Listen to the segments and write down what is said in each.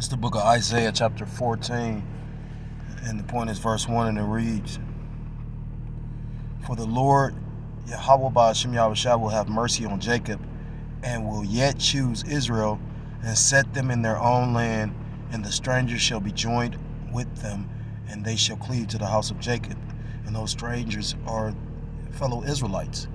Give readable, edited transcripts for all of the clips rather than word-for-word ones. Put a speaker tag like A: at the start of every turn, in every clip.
A: It's the book of Isaiah, chapter 14, and the point is verse 1, and it reads, For the Lord, Ha RAWCHAA, will have mercy on Jacob, and will yet choose Israel, and set them in their own land, and the strangers shall be joined with them, and they shall cleave to the house of Jacob. And those strangers are fellow Israelites.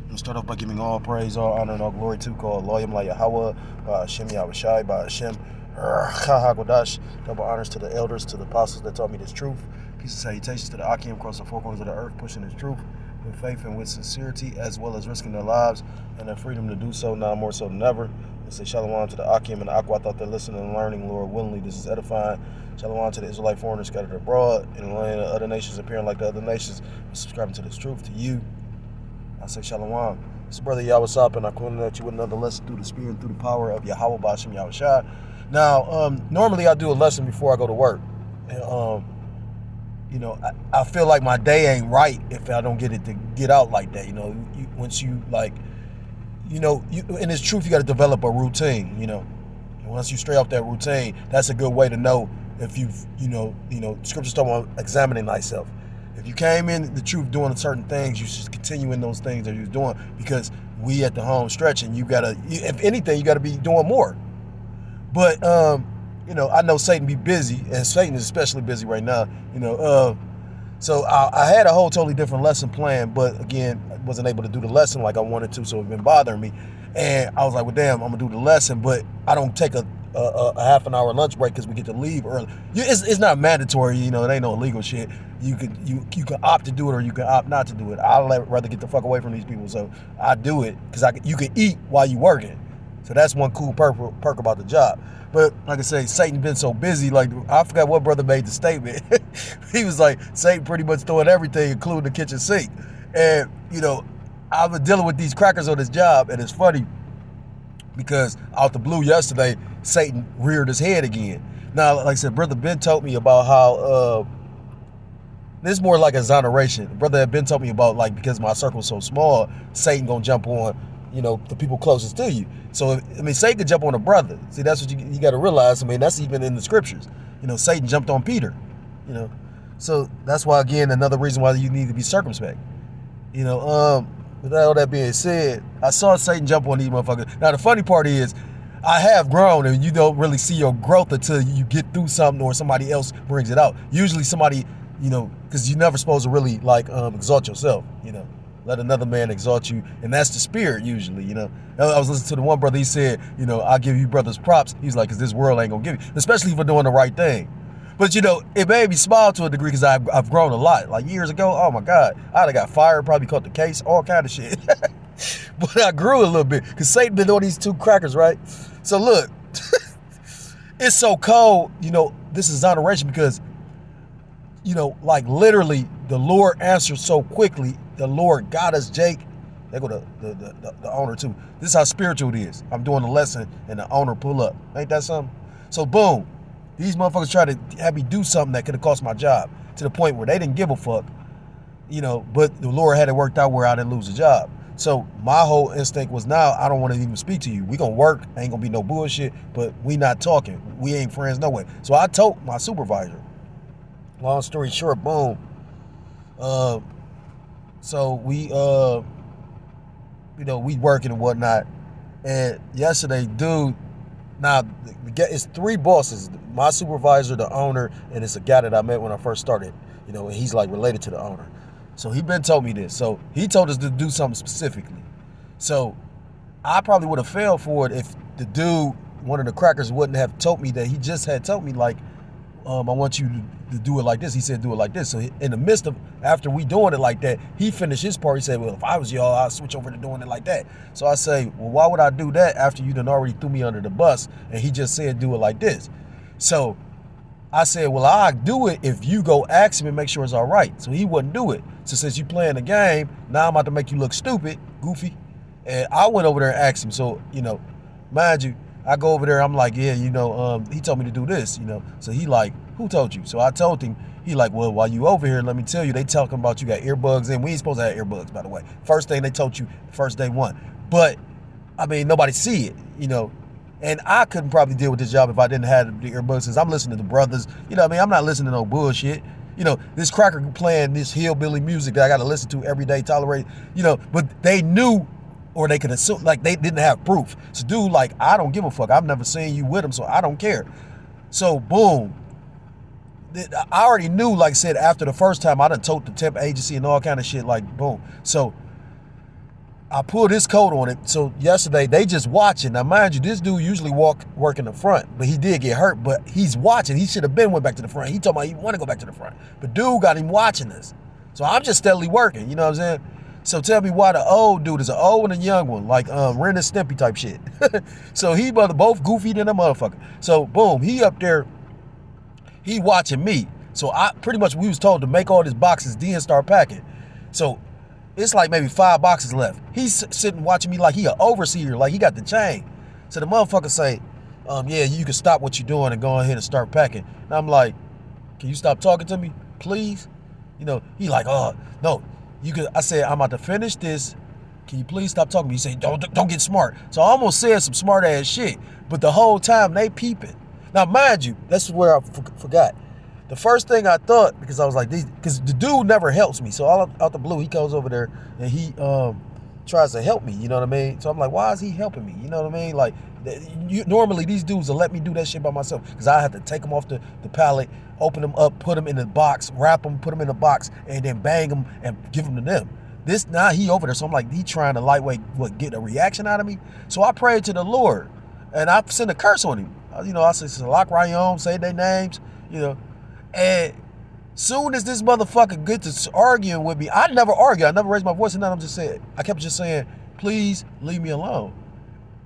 A: We'll start off by giving all praise, all honor, and all glory to God, Yahweh, Hashem Yahushai, Hashem Ha RAWCHAA. Double honors to the elders, to the apostles that taught me this truth. Peace and salutations to the Akim across the four corners of the earth, pushing this truth with faith and with sincerity, as well as risking their lives and their freedom to do so now more so than ever. I say shalom to the Akim and the Aqua. I thought they're listening and learning, Lord willingly. This is edifying. Shalom to the Israelite foreigners scattered abroad in the land of other nations, appearing like the other nations, subscribing to this truth. To you, I say shalom. It's Brother Yahweh, and I come at you with another lesson through the Spirit and through the power of Yahweh B'Hashem Yahushai. Now, normally I do a lesson before I go to work. And, I feel like my day ain't right if I don't get it to get out like that. Once you in this truth, you got to develop a routine. And once you stray off that routine, that's a good way to know if you've, scriptures talk about examining thyself. If you came in the truth doing certain things, you should continue in those things that you're doing, because we at the home stretch, and you gotta, if anything, you gotta be doing more. But I know Satan be busy, and Satan is especially busy right now. So I had a whole totally different lesson planned, but again, I wasn't able to do the lesson like I wanted to, so it's been bothering me. And I was like, well, damn, I'm gonna do the lesson, but I don't take a half an hour lunch break because we get to leave early. It's not mandatory, it ain't no illegal shit. You can opt to do it, or you can opt not to do it. I'd rather get the fuck away from these people, so I do it because you can eat while you working. So that's one cool perk about the job. But like I say, Satan been so busy. Like, I forgot what brother made the statement. He was like, Satan pretty much throwing everything, including the kitchen sink. And I've been dealing with these crackers on this job, and it's funny because out the blue yesterday, Satan reared his head again. Now, like I said, Brother Ben told me about how this is more like exoneration. Brother had Ben told me about, like, because my circle's so small, Satan gonna jump on the people closest to you. So, Satan could jump on a brother. See, that's what you got to realize. That's even in the scriptures. Satan jumped on Peter. So that's why, again, another reason why you need to be circumspect. With all that being said, I saw Satan jump on these motherfuckers. Now, the funny part is, I have grown, and you don't really see your growth until you get through something or somebody else brings it out. Usually somebody, because you're never supposed to really, exalt yourself, Let another man exalt you, and that's the spirit usually, I was listening to the one brother, he said, I give you brothers props. He's like, because this world ain't gonna give you, especially for doing the right thing. But it made me smile to a degree because I've grown a lot. Like years ago, oh my God, I'd have got fired, probably caught the case, all kind of shit. But I grew a little bit because Satan been doing these two crackers, right? So look, it's so cold, this is exoneration because, like literally the Lord answered so quickly. The Lord got us, Jake. They go to the owner too. This is how spiritual it is. I'm doing the lesson and the owner pull up. Ain't that something? So boom, these motherfuckers try to have me do something that could have cost my job, to the point where they didn't give a fuck, but the Lord had it worked out where I didn't lose a job. So my whole instinct was, now I don't want to even speak to you. We gonna work, ain't gonna be no bullshit, but we not talking. We ain't friends no way. So I told my supervisor. Long story short, boom. So we we working and whatnot. And yesterday, dude, now it's three bosses: my supervisor, the owner, and it's a guy that I met when I first started. And he's like related to the owner. So he been told me this. So he told us to do something specifically. So I probably would have failed for it if the dude, one of the crackers, wouldn't have told me that. He just had told me, like, I want you to do it like this. He said, do it like this. So in the midst of, after we doing it like that, he finished his part. He said, well, if I was y'all, I'd switch over to doing it like that. So I say, well, why would I do that after you done already threw me under the bus? And he just said, do it like this. So I said, well, I'll do it if you go ask him and make sure it's all right. So he wouldn't do it. So since you playing the game, now I'm about to make you look stupid, goofy. And I went over there and asked him. So, mind you, I go over there, I'm like, yeah, he told me to do this, So he like, who told you? So I told him. He like, well, while you over here, let me tell you, they talking about you got earbuds in. We ain't supposed to have earbuds, by the way. First thing they told you, first day one. But, nobody see it, And I couldn't probably deal with this job if I didn't have the earbuds, since I'm listening to brothers. You know what I mean? I'm not listening to no bullshit. You know, this cracker playing this hillbilly music that I got to listen to every day, tolerate, you know, but they knew, or they could assume, like, they didn't have proof. So dude, like, I don't give a fuck. I've never seen you with him, so I don't care. So boom. I already knew, like I said, after the first time, I done told the temp agency and all kind of shit, like, boom. So I pulled his coat on it. So yesterday, they just watching. Now, mind you, this dude usually work in the front, but he did get hurt, but he's watching. He should have been went back to the front. He told me he want to go back to the front. But dude got him watching this. So I'm just steadily working, you know what I'm saying? So tell me why the old dude is an old and a young one, like Ren and Stimpy type shit. So he both goofy than a motherfucker. So boom, he up there, he watching me. So I pretty much, we was told to make all these boxes, then start packing. So it's like maybe 5 boxes left. He's sitting watching me like he an overseer, like he got the chain. So the motherfucker say, yeah, you can stop what you're doing and go ahead and start packing. And I'm like, can you stop talking to me, please? You know, he like, oh, no, you can. I said, I'm about to finish this. Can you please stop talking to me? He said, don't get smart. So I almost said some smart ass shit, but the whole time they peeping. Now, mind you, that's where I forgot. The first thing I thought, because I was like, because the dude never helps me. So all out the blue, he goes over there and he tries to help me, you know what I mean? So I'm like, why is he helping me? You know what I mean? Like, normally these dudes will let me do that shit by myself, because I have to take them off the pallet, open them up, put them in the box, wrap them, put them in the box, and then bang them and give them to them. This, now he over there, so I'm like, he trying to lightweight, get a reaction out of me? So I prayed to the Lord, and I sent a curse on him. You know, I said, Salak Rayom, say their names, you know. And soon as this motherfucker gets to arguing with me, I never argue. I never raised my voice and nothing. I'm just saying, I kept just saying, please leave me alone.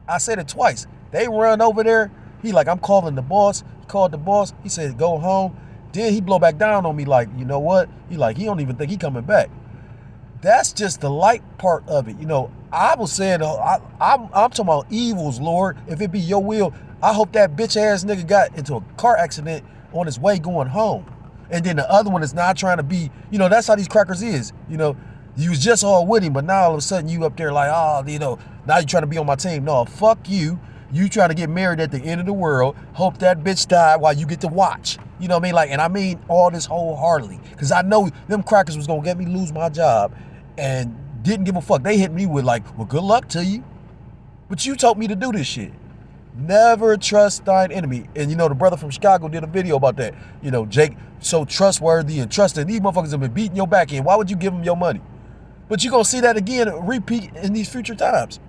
A: I said it twice. They run over there. He like, I'm calling the boss. He called the boss. He said, go home. Then he blow back down on me like, you know what? He like, he don't even think he coming back. That's just the light part of it. You know, I was saying, I'm talking about evils, Lord. If it be your will, I hope that bitch ass nigga got into a car accident on his way going home. And then the other one is not trying to be, you know, that's how these crackers is. You know, you was just all with him, but now all of a sudden you up there like, oh, you know, now you trying to be on my team. No, fuck you. You trying to get married at the end of the world. Hope that bitch die while you get to watch. You know what I mean? Like, and I mean all this wholeheartedly, because I know them crackers was going to get me lose my job and didn't give a fuck. They hit me with like, well, good luck to you. But you told me to do this shit. Never trust thine enemy. And you know, the brother from Chicago did a video about that. You know, Jake, so trustworthy and trusted. These motherfuckers have been beating your back in. Why would you give them your money? But you're going to see that again, repeat in these future times.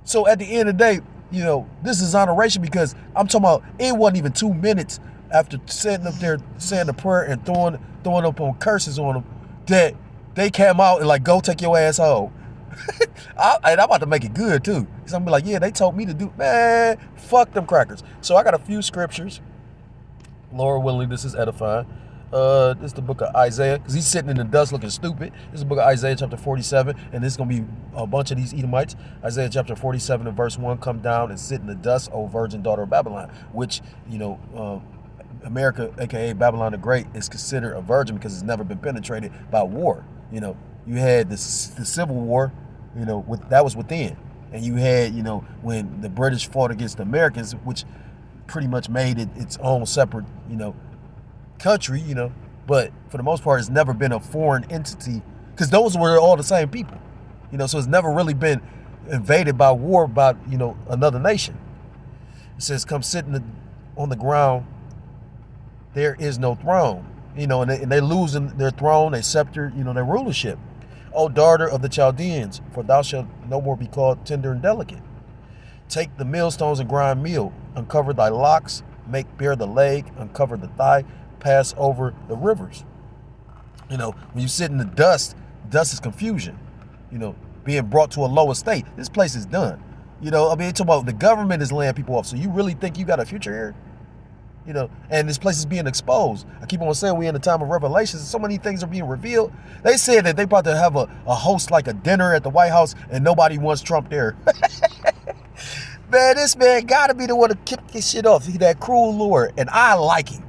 A: So at the end of the day, you know, this is exoneration, because I'm talking about, it wasn't even 2 minutes after sitting up there saying the prayer and throwing up on curses on them that they came out and like, go take your ass home. And I'm about to make it good too. Because I'm gonna be like, yeah, they told me to do, man, fuck them crackers. So I got a few scriptures. Lord willing, this is edifying. This is the book of Isaiah, because he's sitting in the dust looking stupid. This is the book of Isaiah chapter 47, and this is going to be a bunch of these Edomites. Isaiah chapter 47 and verse 1, come down and sit in the dust, O virgin daughter of Babylon, which, you know, America, aka Babylon the Great, is considered a virgin because it's never been penetrated by war. You know, you had the Civil War, you know, that was within. And you had, you know, when the British fought against the Americans, which pretty much made it its own separate, you know, country, you know, but for the most part, it's never been a foreign entity, because those were all the same people, you know, so it's never really been invaded by war by, you know, another nation. It says, come sit on the ground, there is no throne, you know, and they losing their throne, their scepter, you know, their rulership. O daughter of the Chaldeans, for thou shalt no more be called tender and delicate. Take the millstones and grind meal, uncover thy locks, make bare the leg, uncover the thigh, pass over the rivers. You know, when you sit in the dust is confusion, you know, being brought to a lower state. This place is done. You know, I mean, it's about the government is laying people off. So you really think you got a future here? You know, and this place is being exposed. I keep on saying we in the time of revelations, and so many things are being revealed. They said that they about to have a host like a dinner at the White House, and nobody wants Trump there. Man, this man got to be the one to kick this shit off. He's that cruel Lord, and I like him.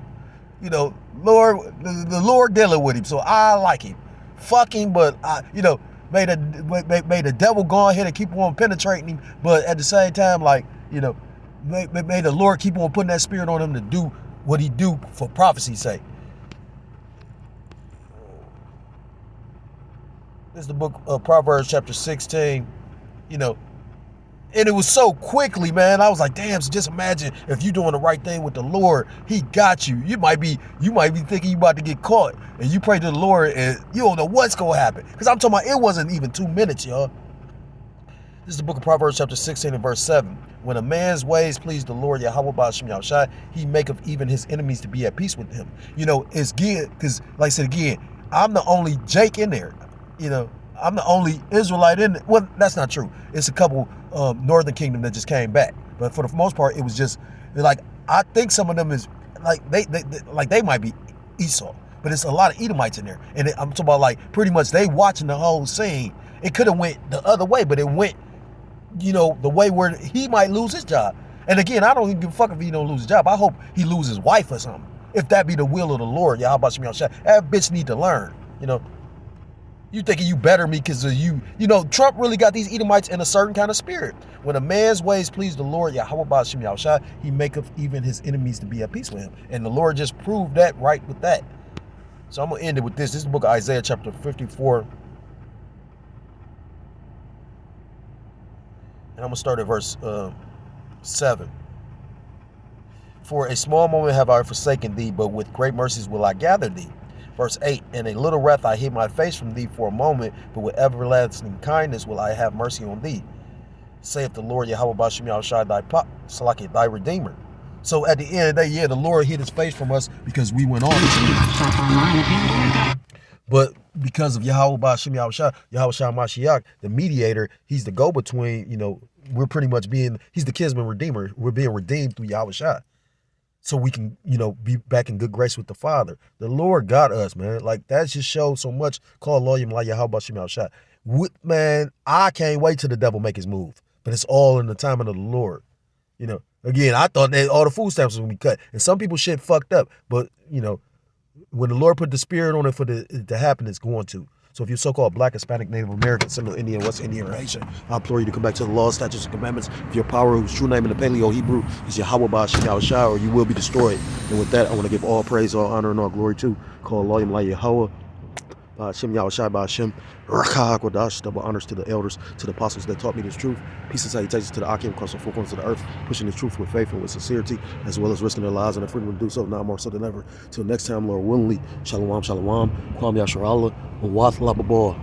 A: You know, Lord, the Lord dealing with him, so I like him. Fuck him, but you know, made the devil go ahead and keep on penetrating him, but at the same time, like, you know, May the Lord keep on putting that spirit on him to do what he do for prophecy's sake. This is the book of Proverbs chapter 16, you know. And it was so quickly, man. I was like, damn, so just imagine if you're doing the right thing with the Lord, he got you. You might be thinking you about to get caught. And you pray to the Lord and you don't know what's going to happen. Because I'm talking about it wasn't even 2 minutes, y'all. This is the book of Proverbs chapter 16 and verse 7. When a man's ways please the Lord, Yahweh Ba'ashem Yahushua, he maketh even his enemies to be at peace with him. You know, it's good because, like I said again, I'm the only Jake in there. You know, I'm the only Israelite in it. Well, that's not true. It's a couple Northern Kingdom that just came back. But for the most part, it was just like, I think some of them is like they might be Esau, but it's a lot of Edomites in there. And I'm talking about like pretty much they watching the whole scene. It could have went the other way, but it went, you know, the way where he might lose his job. And again, I don't even give a fuck if he don't lose his job. I hope he loses his wife or something. If that be the will of the Lord, Yahweh Shem Yahushua, that bitch need to learn, you know. You thinking you better me because of you. You know, Trump really got these Edomites in a certain kind of spirit. When a man's ways please the Lord, Yahweh Ba'ashem Yahushua, he maketh even his enemies to be at peace with him. And the Lord just proved that right with that. So I'm going to end it with this. This is the book of Isaiah chapter 54. And I'm going to start at verse 7. For a small moment have I forsaken thee, but with great mercies will I gather thee. Verse 8, in a little wrath I hid my face from thee for a moment, but with everlasting kindness will I have mercy on thee, saith the Lord Yahweh Ba'ashem Yahushua, thy Redeemer. So at the end of the day, yeah, the Lord hid his face from us because we went on. But because of Yahweh Ba'ashem Yahushua, Yahushua Mashiach, the mediator, he's the go-between, you know, we're pretty much he's the kinsman redeemer. We're being redeemed through Yahushua. So we can, you know, be back in good grace with the Father. The Lord got us, man. Like, that just shows so much. Call Loyim La Yahweh Ba'ashem Yahushua. Man, I can't wait till the devil make his move. But it's all in the timing of the Lord. You know, again, I thought that all the food stamps was going to be cut. And some people shit fucked up. But, you know, when the Lord put the spirit on it for it to happen, it's going to. So if you're so-called Black, Hispanic, Native American, Central Indian, West Indian, or Haitian, I implore you to come back to the laws, statutes, and commandments. If your power, whose true name in the Paleo-Hebrew is Yahweh Ba'ashem Yahushua, or you will be destroyed. And with that, I want to give all praise, all honor, and all glory to call Loyim La Yahweh Ba'ashem Yahushua Ba'ashem RAWCHAA Kodash. Double honors to the elders, to the apostles that taught me this truth. Peace and salutations to the Akim across the four corners of the earth, pushing this truth with faith and with sincerity, as well as risking their lives and their freedom to do so, now more so than ever. Till next time, Lord willingly. Shalom, shalom. Kwam Yasharallah. Wath Lababah.